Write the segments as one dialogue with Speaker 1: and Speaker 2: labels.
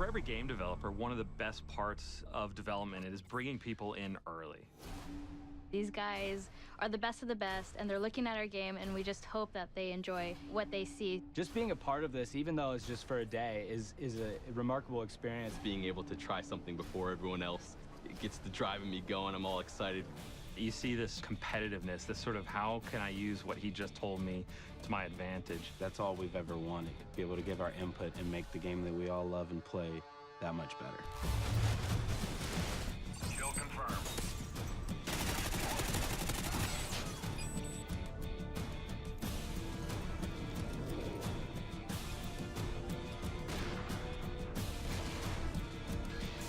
Speaker 1: For every game developer, one of the best parts of development is bringing people in early.
Speaker 2: These guys are the best of the best, and they're looking at our game, and we just hope that they enjoy what they see.
Speaker 3: Just being a part of this, even though it's just for a day, is a remarkable experience.
Speaker 4: Being able to try something before everyone else, it gets the driving me going. I'm all excited.
Speaker 1: You see this competitiveness, this sort of how can I use what he just told me to my advantage.
Speaker 5: That's all we've ever wanted, be able to give our input and make the game that we all love and play that much better.
Speaker 6: Kill confirmed.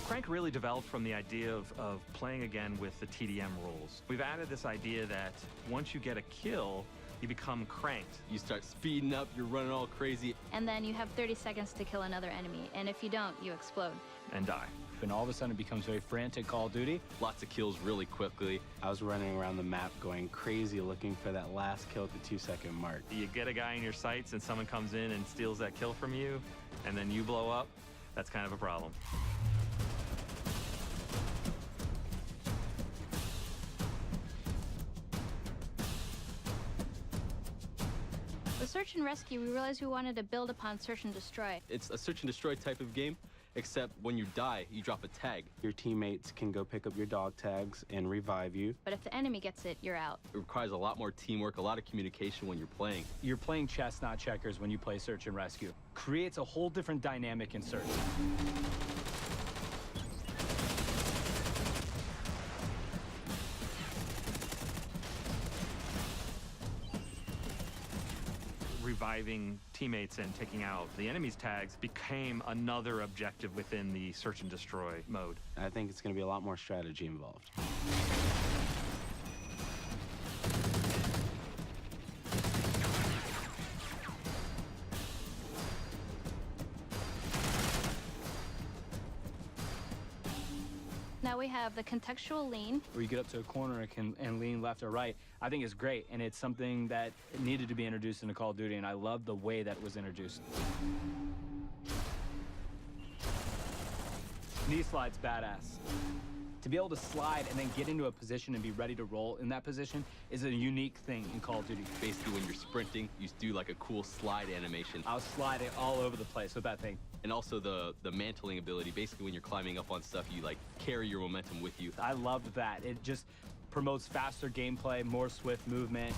Speaker 1: Crank really developed from the idea of playing again with the TDM rules. We've added this idea that once you get a kill, you become cranked.
Speaker 4: You start speeding up, you're running all crazy.
Speaker 2: And then you have 30 seconds to kill another enemy, and if you don't, you explode.
Speaker 1: And die.
Speaker 3: And all of a sudden it becomes very frantic Call of Duty.
Speaker 4: Lots of kills really quickly.
Speaker 5: I was running around the map going crazy looking for that last kill at the 2-second mark.
Speaker 1: You get a guy in your sights and someone comes in and steals that kill from you, and then you blow up, that's kind of a problem.
Speaker 2: With Search and Rescue, we realized we wanted to build upon Search and Destroy.
Speaker 4: It's a search and destroy type of game, except when you die, you drop a tag.
Speaker 5: Your teammates can go pick up your dog tags and revive you.
Speaker 2: But if the enemy gets it, you're out.
Speaker 4: It requires a lot more teamwork, a lot of communication when you're playing.
Speaker 3: You're playing chess, not checkers, when you play Search and Rescue. Creates a whole different dynamic in Search.
Speaker 1: Reviving teammates and taking out the enemy's tags became another objective within the search and destroy mode.
Speaker 5: I think it's going to be a lot more strategy involved.
Speaker 2: Now we have the contextual lean.
Speaker 3: Where you get up to a corner and lean left or right, I think is great, and it's something that needed to be introduced into Call of Duty, and I love the way that it was introduced. Knee slide's badass. To be able to slide and then get into a position and be ready to roll in that position is a unique thing in Call of Duty.
Speaker 4: Basically, when you're sprinting, you do like a cool slide animation.
Speaker 3: I was sliding all over the place with that thing.
Speaker 4: And also the mantling ability. Basically, when you're climbing up on stuff, you like carry your momentum with you.
Speaker 3: I loved that. It just promotes faster gameplay, more swift movement.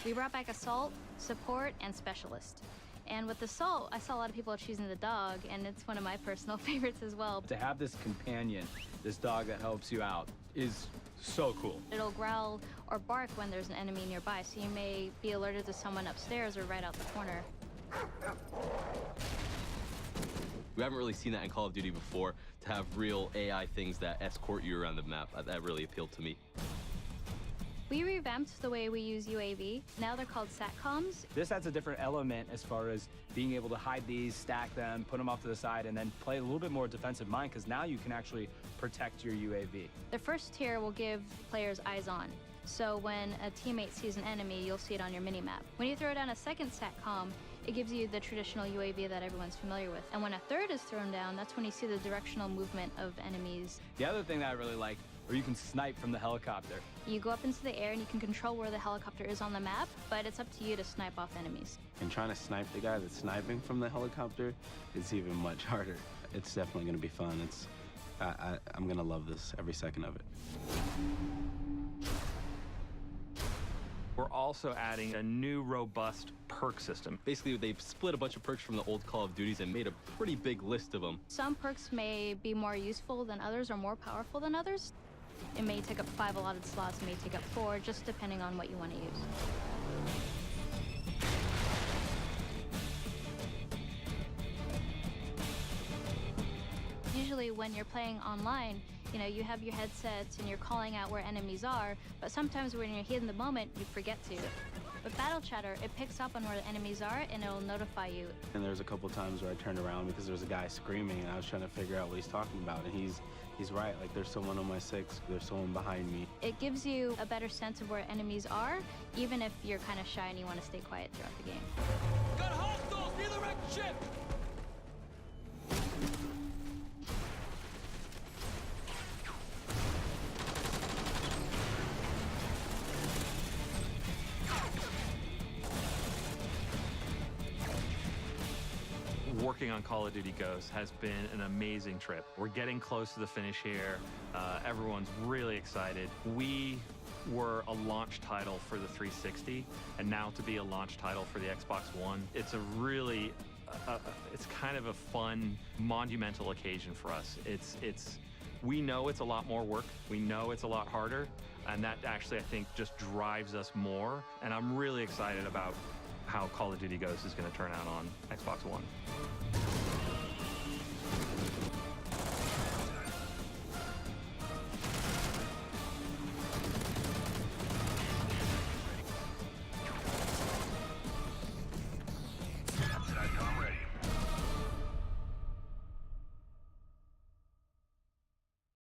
Speaker 2: We brought back Assault, Support, and Specialist. And with Assault, I saw a lot of people choosing the dog, and it's one of my personal favorites as well.
Speaker 3: To have this companion, this dog that helps you out, is so cool.
Speaker 2: It'll growl or bark when there's an enemy nearby, so you may be alerted to someone upstairs or right out the corner.
Speaker 4: We haven't really seen that in Call of Duty before, to have real AI things that escort you around the map. That really appealed to me.
Speaker 2: We revamped the way we use UAV. Now they're called SATCOMs.
Speaker 3: This adds a different element as far as being able to hide these, stack them, put them off to the side, and then play a little bit more defensive mind, because now you can actually protect your UAV.
Speaker 2: The first tier will give players eyes on. So when a teammate sees an enemy, you'll see it on your mini-map. When you throw down a second SATCOM, it gives you the traditional UAV that everyone's familiar with. And when a third is thrown down, that's when you see the directional movement of enemies.
Speaker 3: The other thing that I really like, where you can snipe from the helicopter.
Speaker 2: You go up into the air and you can control where the helicopter is on the map, but it's up to you to snipe off enemies.
Speaker 5: And trying to snipe the guy that's sniping from the helicopter is even much harder. It's definitely going to be fun. I'm going to love this every second of it.
Speaker 1: We're also adding a new robust perk system.
Speaker 4: Basically, they've split a bunch of perks from the old Call of Duties and made a pretty big list of them.
Speaker 2: Some perks may be more useful than others or more powerful than others. It may take up 5 allotted slots, it may take up 4, just depending on what you want to use. Usually when you're playing online, you have your headsets and you're calling out where enemies are, but sometimes when you're here in the moment, you forget to. With Battle Chatter, it picks up on where the enemies are and it'll notify you.
Speaker 5: And there's a couple times where I turned around because there was a guy screaming and I was trying to figure out what he's talking about. And he's right, like there's someone on my 6, there's someone behind me.
Speaker 2: It gives you a better sense of where enemies are, even if you're kind of shy and you want to stay quiet throughout the game.
Speaker 6: Got hostiles near the wrecked ship!
Speaker 1: Working on Call of Duty Ghosts has been an amazing trip. We're getting close to the finish here. Everyone's really excited. We were a launch title for the 360, and now to be a launch title for the Xbox One, it's a really, it's kind of a fun, monumental occasion for us. We know it's a lot more work. We know it's a lot harder, and that actually, I think, just drives us more. And I'm really excited about how Call of Duty Ghosts is going to turn out on Xbox One.